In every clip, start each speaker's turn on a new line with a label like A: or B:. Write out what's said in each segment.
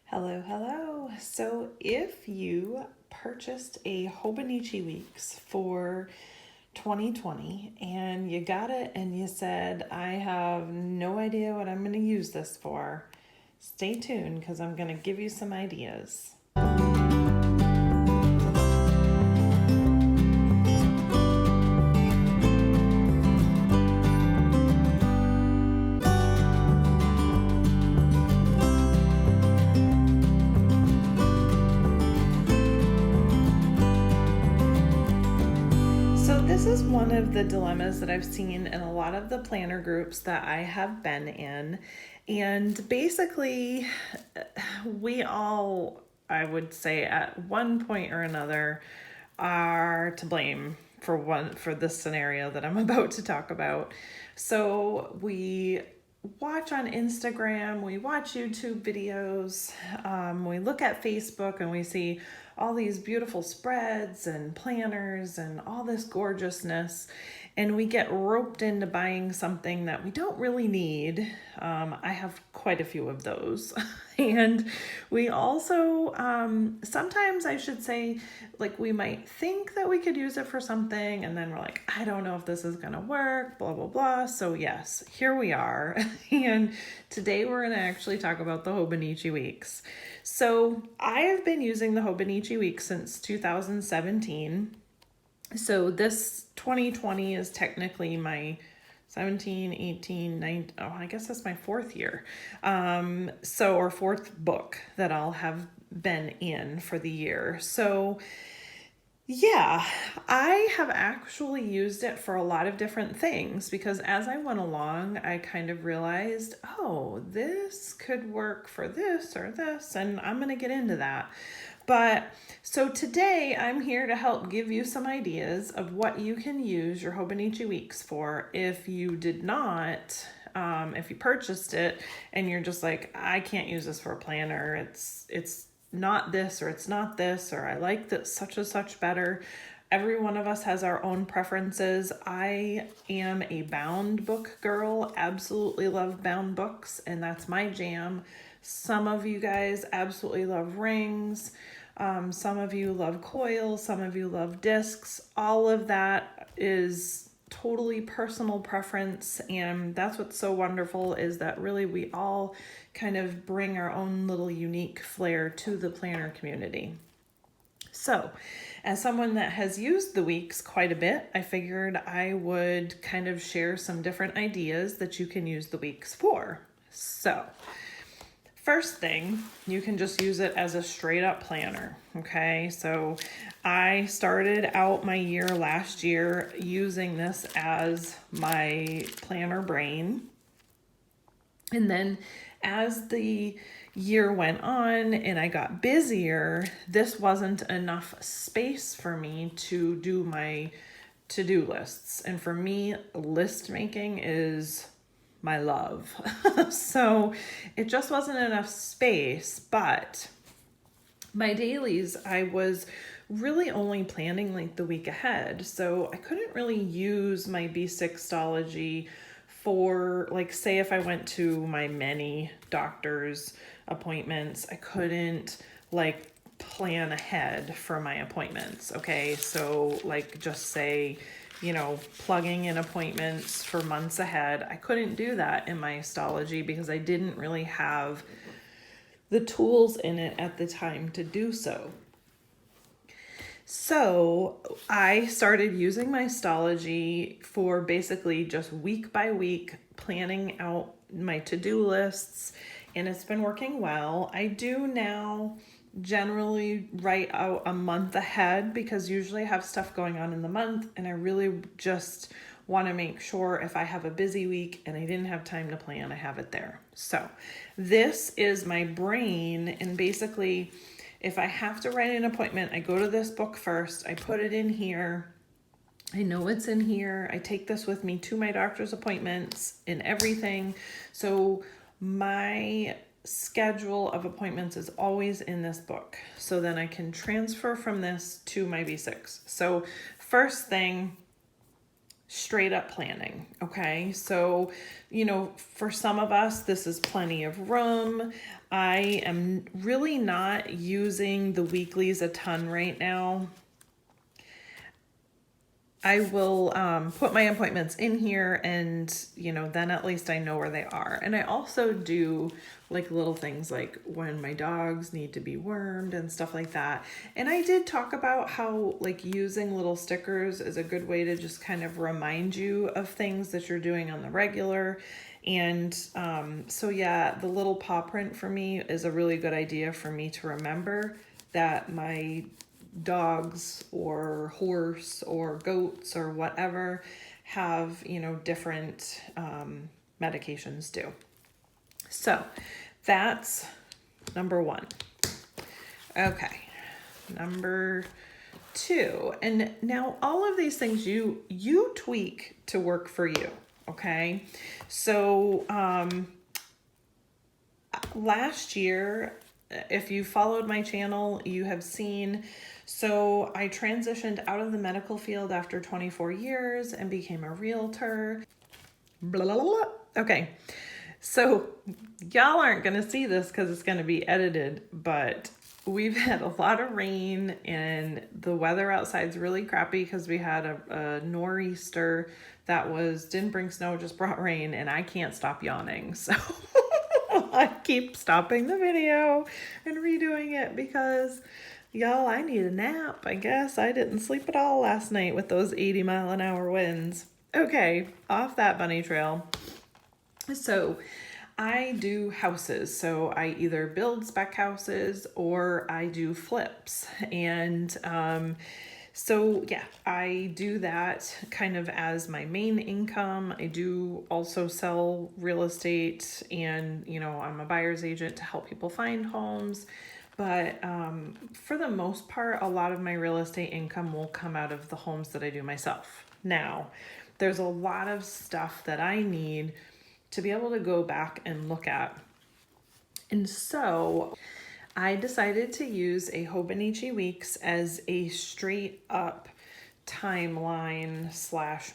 A: Hello, hello. So if you purchased a hobonichi weeks for 2020 and you got it and you said, I have no idea what I'm going to use this for, stay tuned because I'm going to give you some ideas. So this is one of the dilemmas that I've seen in a lot of the planner groups that I have been in. And basically, we all, I would say at one point or another, are to blame for this scenario that I'm about to talk about. So we watch on Instagram, we watch YouTube videos, we look at Facebook and we see all these beautiful spreads and planners and all this gorgeousness, and we get roped into buying something that we don't really need. I have quite a few of those. And we also, sometimes I should say, like we might think that we could use it for something, and then we're like, I don't know if this is gonna work, blah, blah, blah. So yes, here we are. And today we're gonna actually talk about the hobonichi weeks. So I have been using the hobonichi weeks since 2017. So this 2020 is technically my 17, 18, 19, oh, I guess that's my fourth year. Or fourth book that I'll have been in for the year. So yeah, I have actually used it for a lot of different things because as I went along, I kind of realized, oh, this could work for this or this, and I'm going to get into that. But so today I'm here to help give you some ideas of what you can use your hobonichi weeks for if you did not, if you purchased it and you're just like, I can't use this for a planner. It's not this or it's not this, or I like that such and such better. Every one of us has our own preferences. I am a bound book girl, absolutely love bound books, and that's my jam. Some of you guys absolutely love rings. Some of you love coils. Some of you love discs. All of that is totally personal preference, and that's what's so wonderful is that really we all kind of bring our own little unique flair to the planner community. So, as someone that has used the weeks quite a bit, I figured I would kind of share some different ideas that you can use the weeks for. So, first thing, you can just use it as a straight up planner, okay? So I started out my year last year using this as my planner brain. And then as the year went on and I got busier, this wasn't enough space for me to do my to-do lists. And for me, list making is my love. So it just wasn't enough space, but my dailies, I was really only planning like the week ahead. So I couldn't really use my B6stology for, like, say if I went to my many doctor's appointments, I couldn't like plan ahead for my appointments. Okay. So like just say, plugging in appointments for months ahead. I couldn't do that in my astrology because I didn't really have the tools in it at the time to do so. So I started using my astrology for basically just week by week planning out my to-do lists, and it's been working well. I do now generally write out a month ahead because usually I have stuff going on in the month, and I really just want to make sure if I have a busy week and I didn't have time to plan, I have it there. So this is my brain, and basically if I have to write an appointment, I go to this book first, I put it in here, I know it's in here, I take this with me to my doctor's appointments and everything. So my schedule of appointments is always in this book. So then I can transfer from this to my B6. So first thing, straight up planning. Okay. So, you know, for some of us, this is plenty of room. I am really not using the weeklies a ton right now. I will put my appointments in here and, you know, then at least I know where they are. And I also do like little things like when my dogs need to be wormed and stuff like that. And I did talk about how like using little stickers is a good way to just kind of remind you of things that you're doing on the regular. And so yeah, the little paw print for me is a really good idea for me to remember that my dogs or horse or goats or whatever have, you know, different medications due. So that's number one. Okay, number two. And now all of these things you tweak to work for you. Okay, so last year, if you followed my channel, you have seen, so I transitioned out of the medical field after 24 years and became a realtor. Blah, blah, blah. Okay, so y'all aren't going to see this because it's going to be edited, but we've had a lot of rain and the weather outside's really crappy because we had a nor'easter that didn't bring snow, just brought rain, and I can't stop yawning. So I keep stopping the video and redoing it because, y'all, I need a nap. I guess I didn't sleep at all last night with those 80-mile-an-hour winds. Okay, off that bunny trail. So I do houses. So I either build spec houses or I do flips. And so yeah, I do that kind of as my main income. I do also sell real estate and, you know, I'm a buyer's agent to help people find homes. But for the most part, a lot of my real estate income will come out of the homes that I do myself. Now, there's a lot of stuff that I need to be able to go back and look at. And so I decided to use a Hobonichi Weeks as a straight up timeline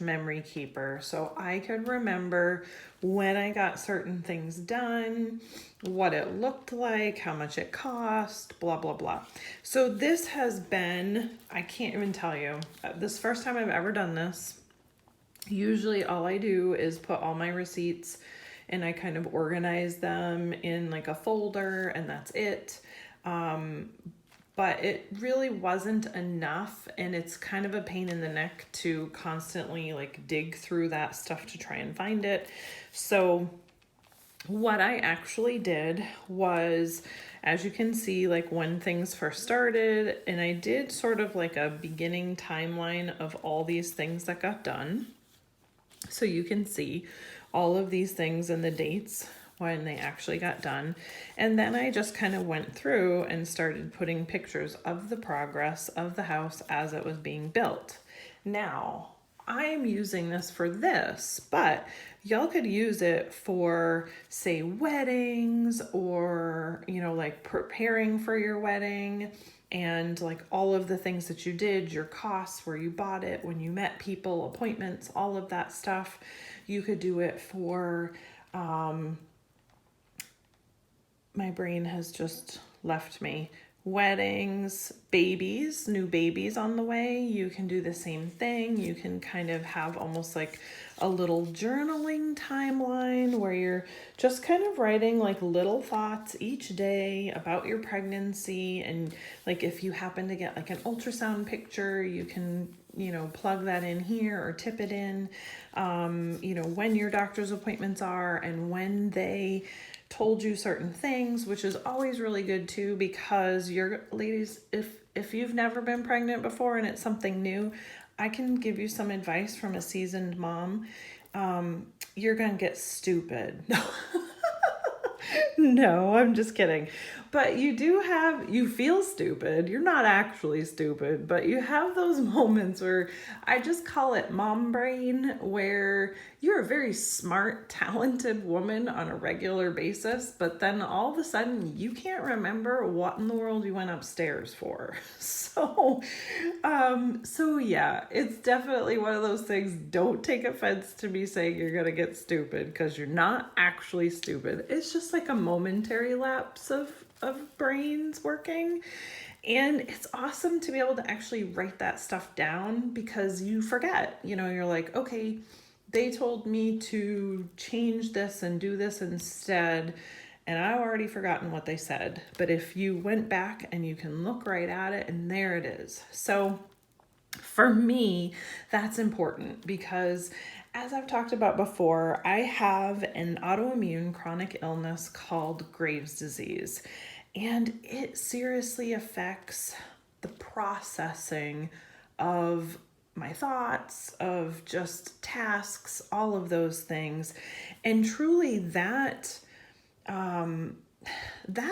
A: / memory keeper. So I could remember when I got certain things done, what it looked like, how much it cost, blah, blah, blah. So this has been, I can't even tell you, this first time I've ever done this. Usually all I do is put all my receipts and I kind of organize them in like a folder and that's it. But it really wasn't enough and it's kind of a pain in the neck to constantly like dig through that stuff to try and find it. So what I actually did was, as you can see, like when things first started, and I did sort of like a beginning timeline of all these things that got done. So you can see all of these things and the dates when they actually got done. And then I just kind of went through and started putting pictures of the progress of the house as it was being built. Now, I am using this for this, but y'all could use it for, say, weddings or, you know, like preparing for your wedding and like all of the things that you did, your costs, where you bought it, when you met people, appointments, all of that stuff. You could do it for, my brain has just left me. Weddings, babies, new babies on the way. You can do the same thing. You can kind of have almost like a little journaling timeline where you're just kind of writing like little thoughts each day about your pregnancy. And like if you happen to get like an ultrasound picture, you can, you know, plug that in here or tip it in. You know, when your doctor's appointments are and when they told you certain things, which is always really good too, because you're, ladies, if you've never been pregnant before and it's something new, I can give you some advice from a seasoned mom. You're gonna get stupid. No, I'm just kidding. But you feel stupid. You're not actually stupid, but you have those moments where I just call it mom brain, where you're a very smart, talented woman on a regular basis, but then all of a sudden you can't remember what in the world you went upstairs for. So yeah, it's definitely one of those things. Don't take offense to me saying you're gonna get stupid, because you're not actually stupid. It's just like a momentary lapse of brains working. And it's awesome to be able to actually write that stuff down, because you forget. You're like, okay, they told me to change this and do this instead, and I've already forgotten what they said. But if you went back and you can look right at it, and there it is. So for me, that's important, because as I've talked about before, I have an autoimmune chronic illness called Graves' disease, and it seriously affects the processing of my thoughts, of just tasks, all of those things. And truly that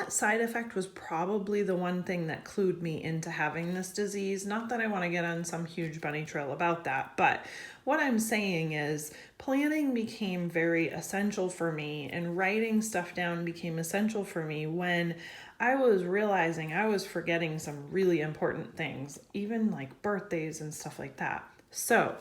A: side effect was probably the one thing that clued me into having this disease. Not that I want to get on some huge bunny trail about that, but what I'm saying is planning became very essential for me, and writing stuff down became essential for me when I was realizing I was forgetting some really important things, even like birthdays and stuff like that. So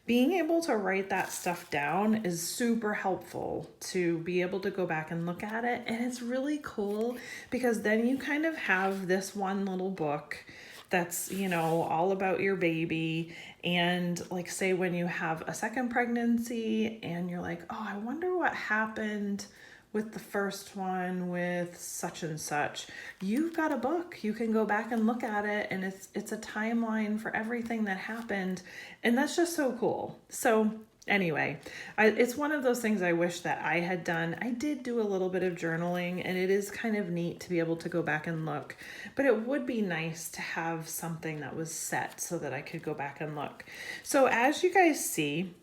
A: being able to write that stuff down is super helpful to be able to go back and look at it. And it's really cool, because then you kind of have this one little book that's, all about your baby. And like, say when you have a second pregnancy and you're like, oh, I wonder what happened with the first one with such and such. You've got a book. You can go back and look at it, and it's a timeline for everything that happened. And that's just so cool. So anyway, it's one of those things I wish that I had done. I did do a little bit of journaling, and it is kind of neat to be able to go back and look, but it would be nice to have something that was set so that I could go back and look. So as you guys see,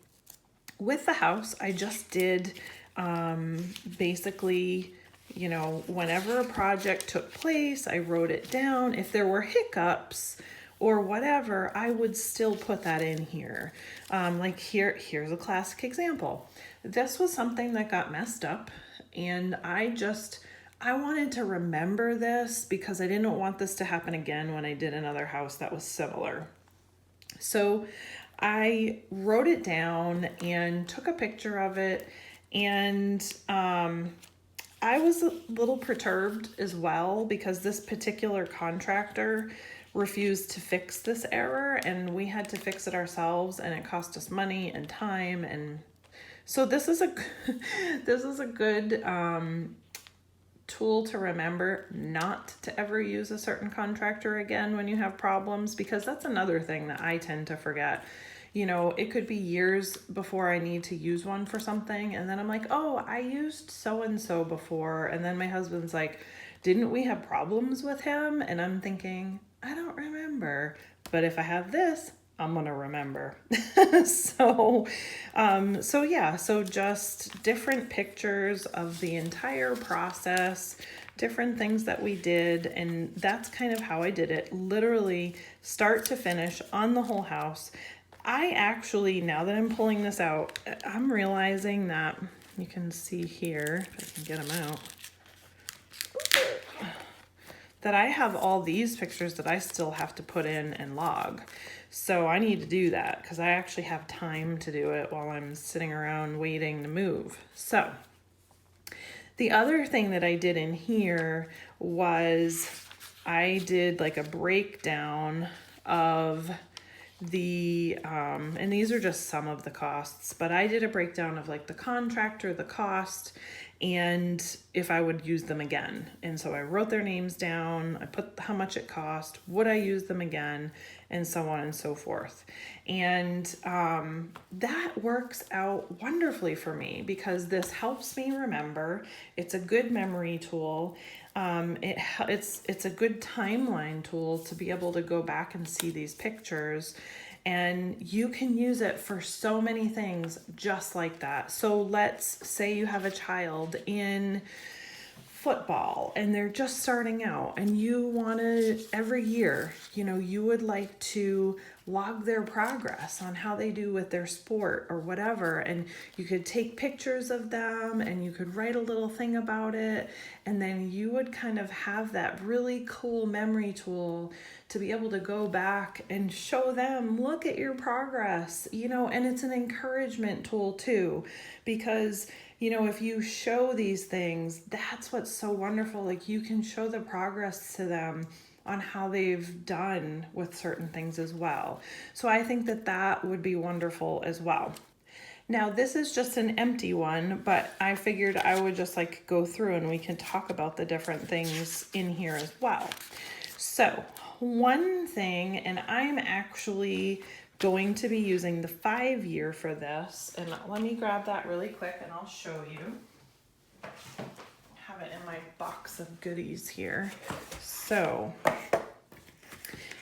A: with the house, I just did basically, whenever a project took place, I wrote it down. If there were hiccups or whatever, I would still put that in here. Like here's a classic example. This was something that got messed up, and I wanted to remember this because I didn't want this to happen again when I did another house that was similar. So I wrote it down and took a picture of it. And I was a little perturbed as well, because this particular contractor refused to fix this error, and we had to fix it ourselves, and it cost us money and time. And so this is a good tool to remember, not to ever use a certain contractor again when you have problems, because that's another thing that I tend to forget. It could be years before I need to use one for something, and then I'm like, oh, I used so-and-so before, and then my husband's like, didn't we have problems with him? And I'm thinking, I don't remember, but if I have this, I'm gonna remember. So just different pictures of the entire process, different things that we did, and that's kind of how I did it, literally start to finish on the whole house. I actually, now that I'm pulling this out, I'm realizing that you can see here, if I can get them out, that I have all these pictures that I still have to put in and log. So I need to do that, because I actually have time to do it while I'm sitting around waiting to move. So the other thing that I did in here was I did like a breakdown of and these are just some of the costs, but I did a breakdown of like the contractor, the cost, and if I would use them again. And so I wrote their names down, I put how much it cost, would I use them again, and so on and so forth. And that works out wonderfully for me, because this helps me remember. It's a good memory tool. It's a good timeline tool to be able to go back and see these pictures, and you can use it for so many things just like that. So let's say you have a child in football and they're just starting out, and you want to every year, you would like to log their progress on how they do with their sport or whatever, and you could take pictures of them and you could write a little thing about it, and then you would kind of have that really cool memory tool to be able to go back and show them, look at your progress, and it's an encouragement tool too, because if you show these things, that's what's so wonderful. Like, you can show the progress to them on how they've done with certain things as well. So I think that would be wonderful as well. Now, this is just an empty one, but I figured I would just go through and we can talk about the different things in here as well. So one thing, and I'm actually going to be using the 5-year for this, and let me grab that really quick and I'll show you. I have it in my box of goodies here. So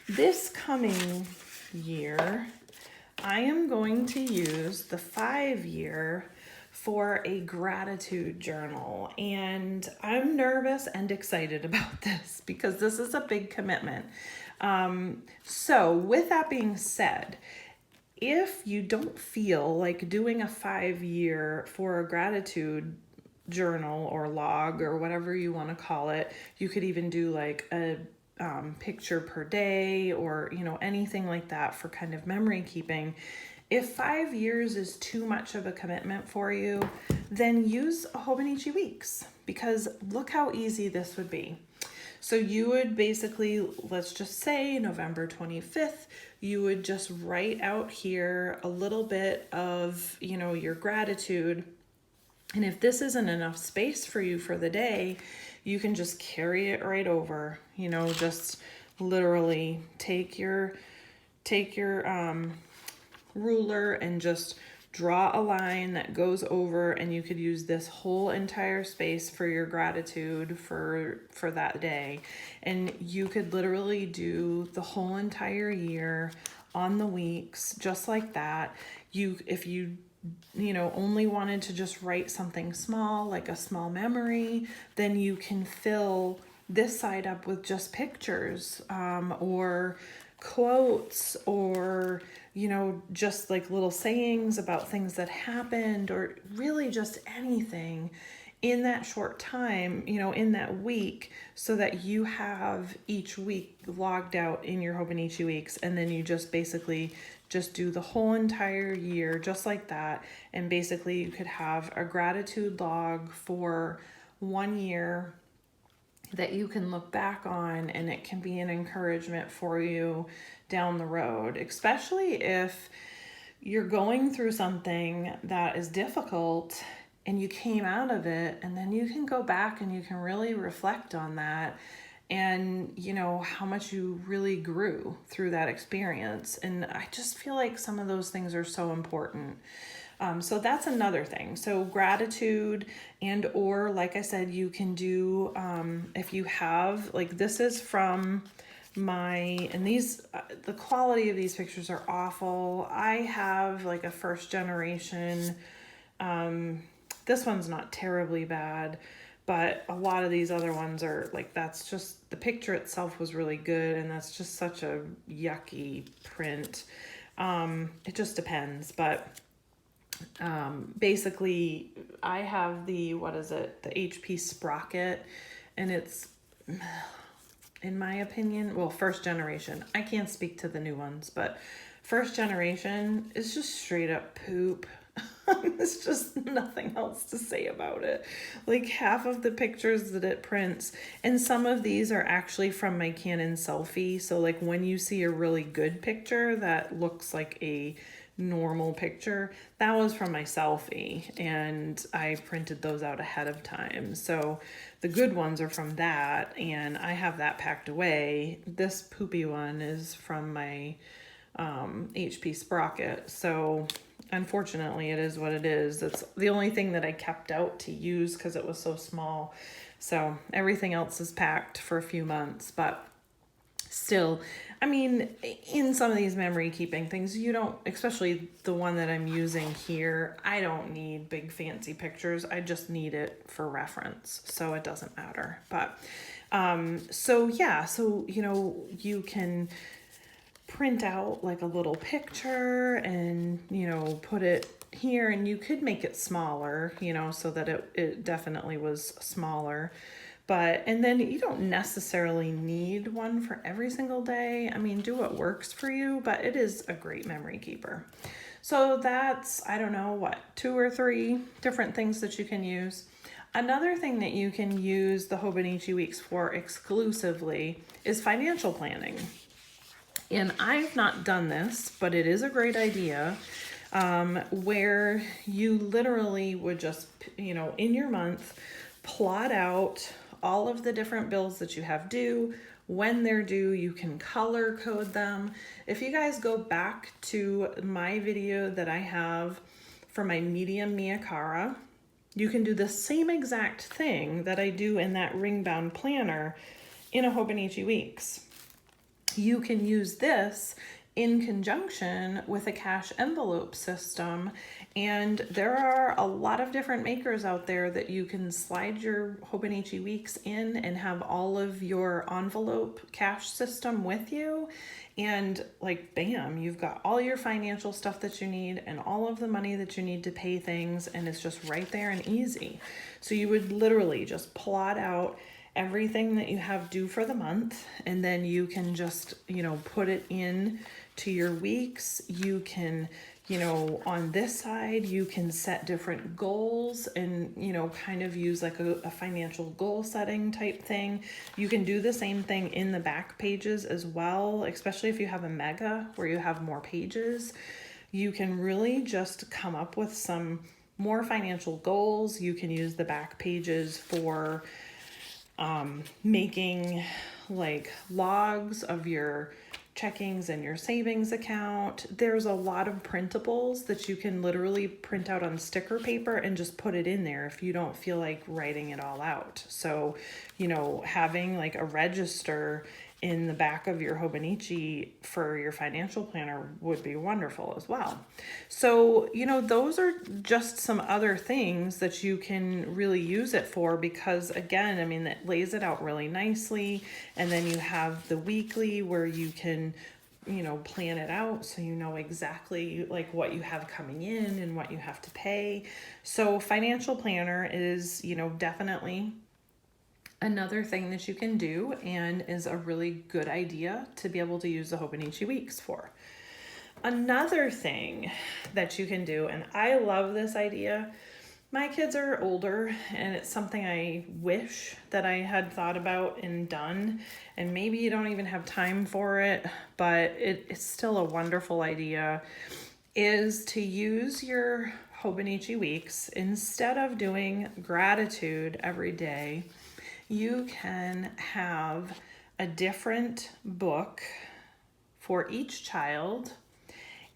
A: this coming year, I am going to use the 5-year for a gratitude journal, and I'm nervous and excited about this because this is a big commitment. So with that being said, if you don't feel like doing a 5-year for a gratitude journal or log or whatever you want to call it, you could even do a picture per day or anything like that for kind of memory keeping. If 5 years is too much of a commitment for you, then use hobonichi weeks, because look how easy this would be. So you would basically, let's just say November 25th, you would just write out here a little bit of, your gratitude. And if this isn't enough space for you for the day, you can just carry it right over, just literally take your ruler and just draw a line that goes over, and you could use this whole entire space for your gratitude for that day. And you could literally do the whole entire year on the weeks just like that. If you only wanted to just write something small, like a small memory, then you can fill this side up with just pictures, or quotes, or just little sayings about things that happened, or really just anything in that short time, in that week, so that you have each week logged out in your hobonichi weeks, and then you just basically just do the whole entire year just like that. And basically you could have a gratitude log for 1 year that you can look back on, and it can be an encouragement for you down the road, especially if you're going through something that is difficult and you came out of it, and then you can go back and you can really reflect on that, and how much you really grew through that experience. And I just feel like some of those things are so important. So that's another thing. So gratitude, and or like I said, you can do, if you have, this is from and these, the quality of these pictures are awful. I have a first generation, this one's not terribly bad, but a lot of these other ones are that's just, the picture itself was really good, and that's just such a yucky print. It just depends, but basically I have the HP Sprocket, and it's, in my opinion, first generation. I can't speak to the new ones, but first generation is just straight up poop. There's just nothing else to say about it. Half of the pictures that it prints, and some of these are actually from my Canon selfie. So when you see a really good picture that looks like a normal picture, that was from my selfie, and I printed those out ahead of time. So the good ones are from that, and I have that packed away. This poopy one is from my HP Sprocket. So unfortunately, it is what it is. That's the only thing that I kept out to use because it was so small. So everything else is packed for a few months. But Still, I mean, in some of these memory keeping things, you don't, especially the one that I'm using here, I don't need big fancy pictures. I just need it for reference. So it doesn't matter. But, so yeah, so, you can print out like a little picture and, put it here, and you could make it smaller, so that it definitely was smaller. But, and then you don't necessarily need one for every single day. I mean, do what works for you, but it is a great memory keeper. So that's, I don't know, what, 2 or 3 different things that you can use. Another thing that you can use the Hobonichi Weeks for exclusively is financial planning. And I've not done this, but it is a great idea, where you literally would just, in your month, plot out all of the different bills that you have due, when they're due. You can color code them. If you guys go back to my video that I have for my medium Miyakara, you can do the same exact thing that I do in that ring bound planner in a Hobonichi Weeks. You can use this in conjunction with a cash envelope system. And there are a lot of different makers out there that you can slide your Hobonichi Weeks in and have all of your envelope cash system with you. And like, bam, you've got all your financial stuff that you need and all of the money that you need to pay things. And it's just right there and easy. So you would literally just plot out everything that you have due for the month, and then you can just, put it in to your weeks. You can, on this side, you can set different goals and, kind of use like a financial goal setting type thing. You can do the same thing in the back pages as well, especially if you have a mega where you have more pages. You can really just come up with some more financial goals. You can use the back pages for making like logs of your checkings and your savings account. There's a lot of printables that you can literally print out on sticker paper and just put it in there if you don't feel like writing it all out. So, having like a register in the back of your Hobonichi for your financial planner would be wonderful as well. So, those are just some other things that you can really use it for, because again, I mean, it lays it out really nicely. And then you have the weekly where you can, plan it out so you know exactly like what you have coming in and what you have to pay. So financial planner is, definitely another thing that you can do, and is a really good idea to be able to use the Hobonichi Weeks for. Another thing that you can do, and I love this idea. My kids are older, and it's something I wish that I had thought about and done, and maybe you don't even have time for it, but it's still a wonderful idea, is to use your Hobonichi Weeks. Instead of doing gratitude every day, you can have a different book for each child,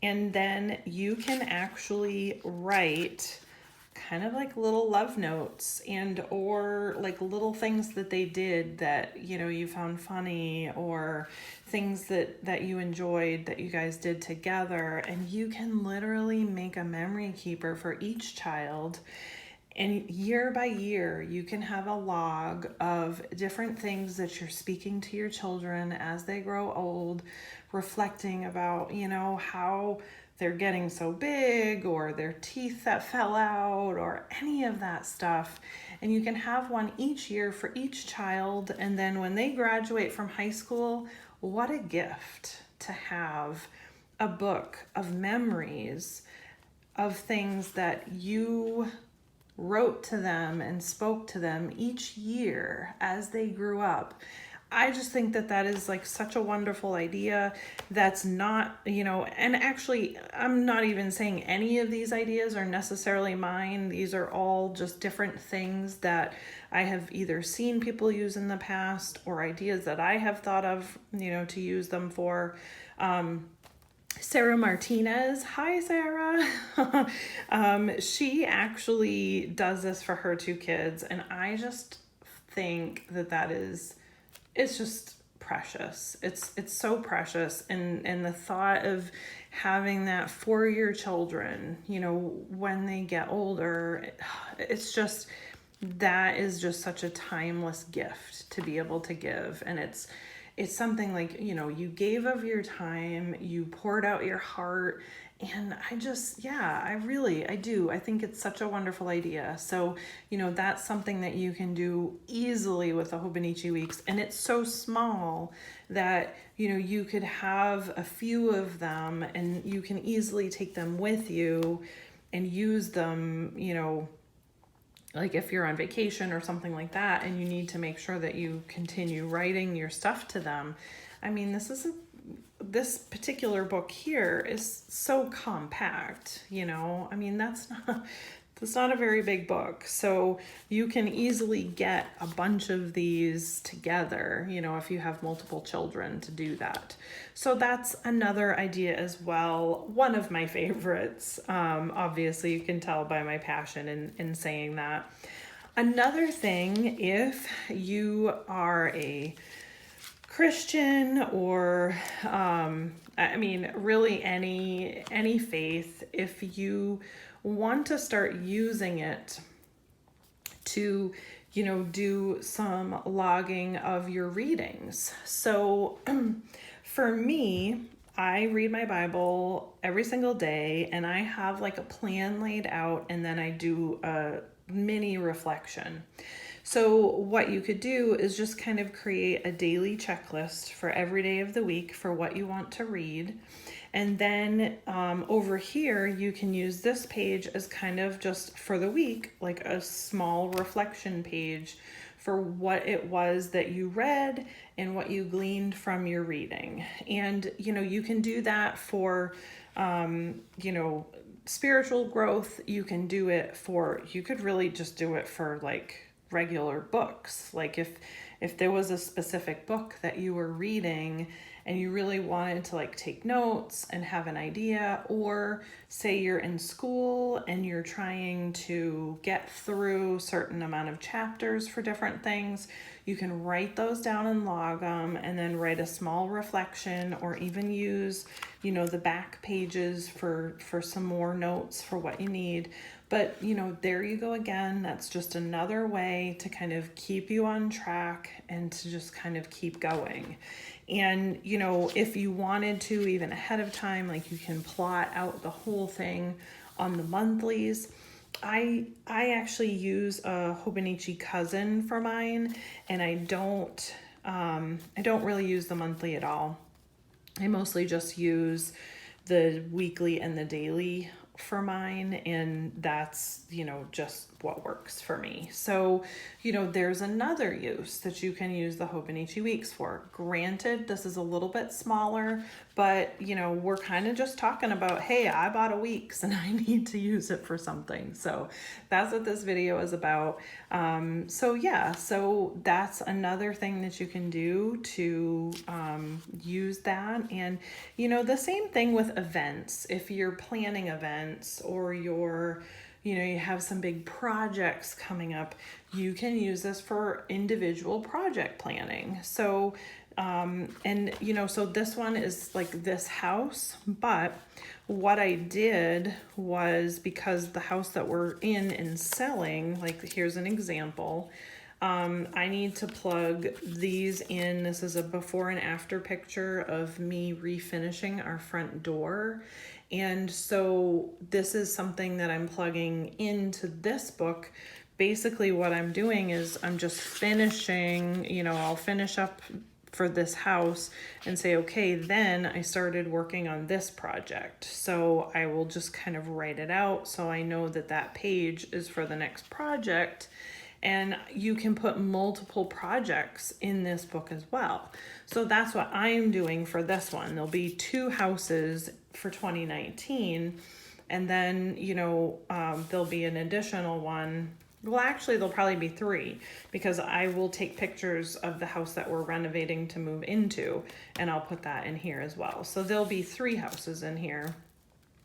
A: and then you can actually write kind of like little love notes or like little things that they did that, you found funny, or things that you enjoyed that you guys did together. And you can literally make a memory keeper for each child. And year by year, you can have a log of different things that you're speaking to your children as they grow old, reflecting about, how they're getting so big, or their teeth that fell out, or any of that stuff. And you can have one each year for each child. And then when they graduate from high school, what a gift to have a book of memories of things that you wrote to them and spoke to them each year as they grew up. I just think that is like such a wonderful idea. That's not, and actually, I'm not even saying any of these ideas are necessarily mine. These are all just different things that I have either seen people use in the past, or ideas that I have thought of, to use them for. Sarah Martinez, hi Sarah. She actually does this for her 2 kids, and I just think it's just precious. It's so precious. And the thought of having that for your children, you know, when they get older, it's just, that is just such a timeless gift to be able to give. And it's something like, you know, you gave of your time, you poured out your heart, and I just, yeah, I do. I think it's such a wonderful idea. So, you know, that's something that you can do easily with the Hobonichi Weeks. And it's so small that, you know, you could have a few of them and you can easily take them with you and use them, you know, like if you're on vacation or something like that and you need to make sure that you continue writing your stuff to them. I mean, this particular book here is so compact, you know. I mean, that's not a very big book. So you can easily get a bunch of these together, you know, if you have multiple children to do that. So that's another idea as well. One of my favorites. Obviously, you can tell by my passion in saying that. Another thing, if you are a Christian or I mean really any faith, if you want to start using it to, you know, do some logging of your readings. So for me, I read my Bible every single day and I have like a plan laid out and then I do a mini reflection. So what you could do is just kind of create a daily checklist for every day of the week for what you want to read. And then over here, you can use this page as kind of just for the week, like a small reflection page for what it was that you read and what you gleaned from your reading. And, you know, you can do that for, you know, spiritual growth. You can do it for, you could really just do it for like regular books. Like if there was a specific book that you were reading and you really wanted to like take notes and have an idea, or say you're in school and you're trying to get through a certain amount of chapters for different things, you can write those down and log them and then write a small reflection, or even use, you know, the back pages for some more notes for what you need. But, you know, there you go again. That's just another way to kind of keep you on track and to just kind of keep going. And, you know, if you wanted to, even ahead of time, like you can plot out the whole thing on the monthlies. I actually use a Hobonichi cousin for mine, and I don't really use the monthly at all. I mostly just use the weekly and the daily for mine, and that's, you know, just what works for me. So, you know, there's another use that you can use the Hobonichi Weeks for. Granted, this is a little bit smaller, but, you know, we're kind of just talking about, hey, I bought a Weeks and I need to use it for something. So that's what this video is about. So yeah, so that's another thing that you can do to use that. And, you know, the same thing with events. If you're planning events or you're, you know, you have some big projects coming up, you can use this for individual project planning. So, and, you know, so this one is like this house, but what I did was, because the house that we're in and selling, like here's an example, I need to plug these in. This is a before and after picture of me refinishing our front door. And so this is something that I'm plugging into this book. Basically what I'm doing is I'm just finishing, you know, I'll finish up for this house and say, okay, then I started working on this project. So I will just kind of write it out so I know that that page is for the next project. And you can put multiple projects in this book as well. So that's what I'm doing for this one. There'll be 2 houses for 2019. And then, you know, there'll be an additional one. Well, actually, there'll probably be 3, because I will take pictures of the house that we're renovating to move into, and I'll put that in here as well. So there'll be 3 houses in here.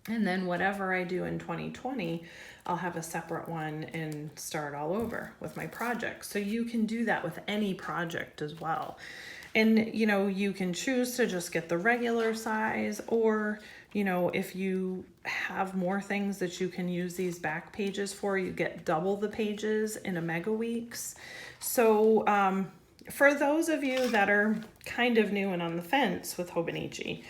A: And then whatever I do in 2020, I'll have a separate one and start all over with my project. So you can do that with any project as well. And, you know, you can choose to just get the regular size, or, you know, if you have more things that you can use these back pages for, you get double the pages in a Mega Weeks. So, for those of you that are kind of new and on the fence with hobonichi,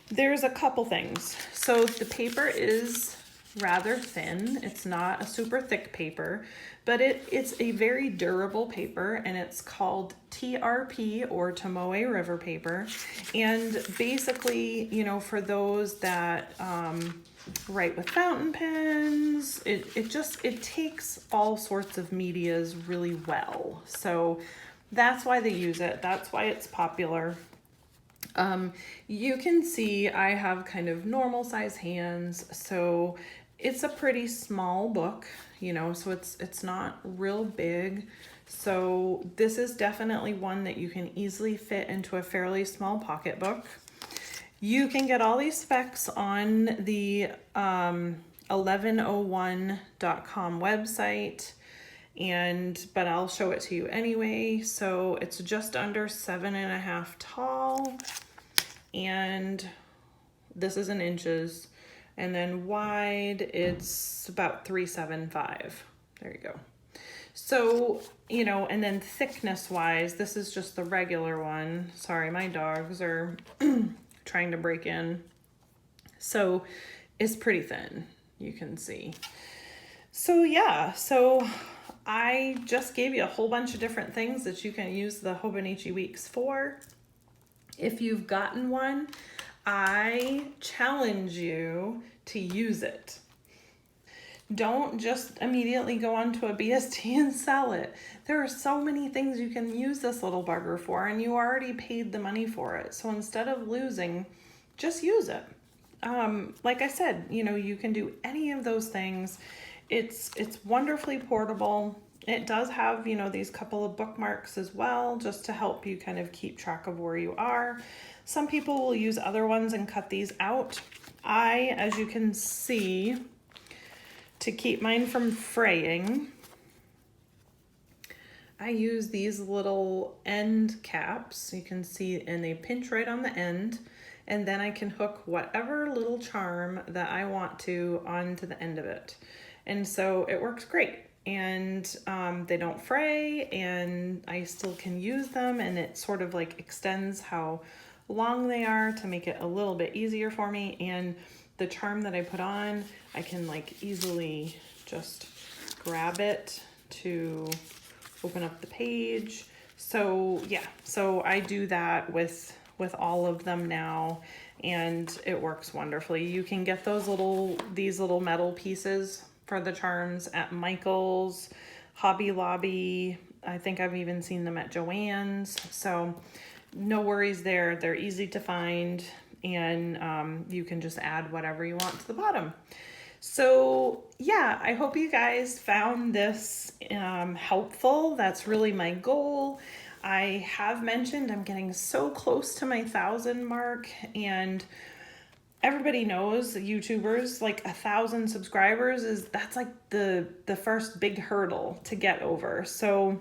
A: there's a couple things. So the paper is rather thin. It's not a super thick paper, but it's a very durable paper, and it's called TRP, or Tomoe River paper. And basically, you know, for those that write with fountain pens, it takes all sorts of medias really well. So that's why they use it. That's why it's popular. You can see I have kind of normal size hands, so it's a pretty small book, you know, so it's not real big. So this is definitely one that you can easily fit into a fairly small pocketbook. You can get all these specs on the 1101.com website, but I'll show it to you anyway. So it's just under 7.5 tall, and this is in inches, and then wide it's about 3.75. There you go. So, you know, and then thickness wise, this is just the regular one. Sorry, my dogs are trying to break in. So it's pretty thin, you can see. So yeah, so I just gave you a whole bunch of different things that you can use the Hobonichi Weeks for. If you've gotten one, I challenge you to use it. Don't just immediately go onto a BST and sell it. There are so many things you can use this little bugger for, and you already paid the money for it. So instead of losing, just use it. Like I said, you know, you can do any of those things. It's wonderfully portable. It does have, you know, these couple of bookmarks as well, just to help you kind of keep track of where you are. Some people will use other ones and cut these out. As you can see, to keep mine from fraying, I use these little end caps. You can see, and they pinch right on the end, and then I can hook whatever little charm that I want to onto the end of it. And so it works great. And they don't fray, and I still can use them, and it sort of like extends how long they are to make it a little bit easier for me. And the charm that I put on, I can like easily just grab it to open up the page. So yeah, so I do that with all of them now, and it works wonderfully. You can get these little metal pieces for the charms at Michael's, Hobby Lobby. I think I've even seen them at Joann's. So no worries there. They're easy to find, and you can just add whatever you want to the bottom. So yeah, I hope you guys found this helpful. That's really my goal. I have mentioned I'm getting so close to my 1,000 mark, and everybody knows, YouTubers, like 1,000 subscribers that's like the first big hurdle to get over. So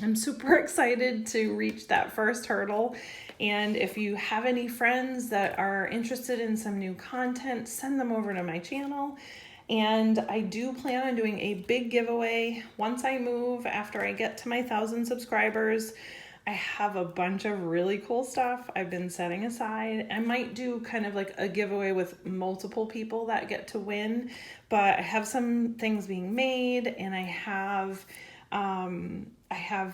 A: I'm super excited to reach that first hurdle. And if you have any friends that are interested in some new content, send them over to my channel. And I do plan on doing a big giveaway once I move, after I get to my 1,000 subscribers. I have a bunch of really cool stuff I've been setting aside. I might do kind of like a giveaway with multiple people that get to win, but I have some things being made, and I have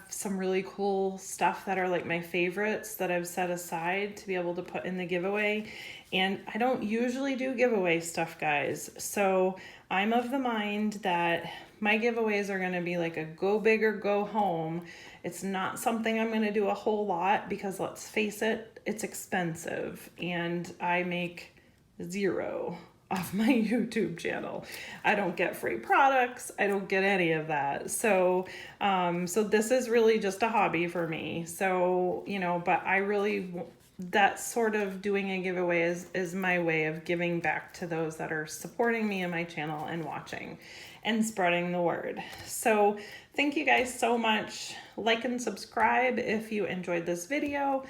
A: some really cool stuff that are like my favorites that I've set aside to be able to put in the giveaway. And I don't usually do giveaway stuff, guys. So I'm of the mind that my giveaways are going to be like a go big or go home. It's not something I'm going to do a whole lot, because let's face it, it's expensive, and I make zero off my YouTube channel. I don't get free products. I don't get any of that. So this is really just a hobby for me. So, you know, but I really, that sort of doing a giveaway is my way of giving back to those that are supporting me and my channel and watching and spreading the word. So Thank you guys so much. Like and subscribe if you enjoyed this video.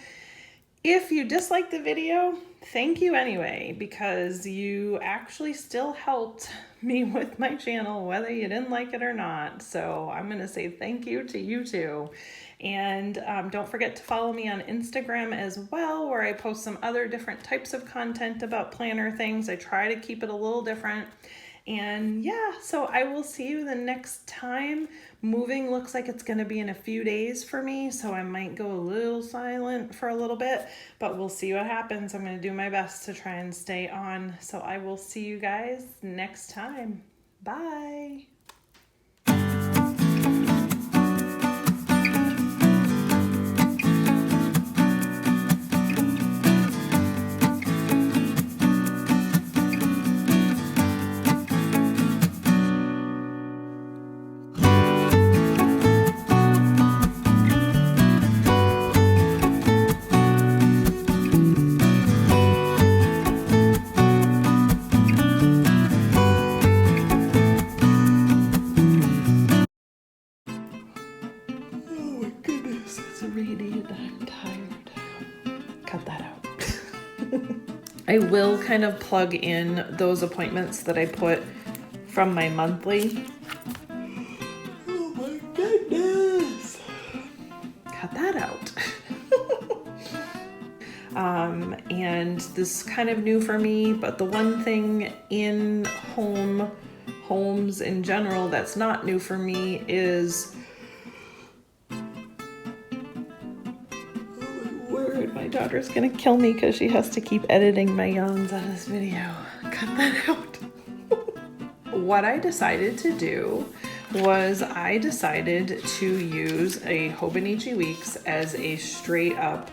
A: If you disliked the video, thank you anyway, because you actually still helped me with my channel, whether you didn't like it or not. So I'm going to say thank you to you too. And don't forget to follow me on Instagram as well, where I post some other different types of content about planner things. I try to keep it a little different. And yeah, so I will see you the next time. Moving looks like it's going to be in a few days for me, so I might go a little silent for a little bit, but we'll see what happens. I'm going to do my best to try and stay on. So I will see you guys next time. Bye. Rated, I'm tired. Cut that out. I will kind of plug in those appointments that I put from my monthly. Oh my goodness. Cut that out. And this is kind of new for me, but the one thing in homes in general that's not new for me is my daughter's gonna kill me because she has to keep editing my yawns on this video. Cut that out. What I decided to do was I decided to use a Hobonichi Weeks as a straight up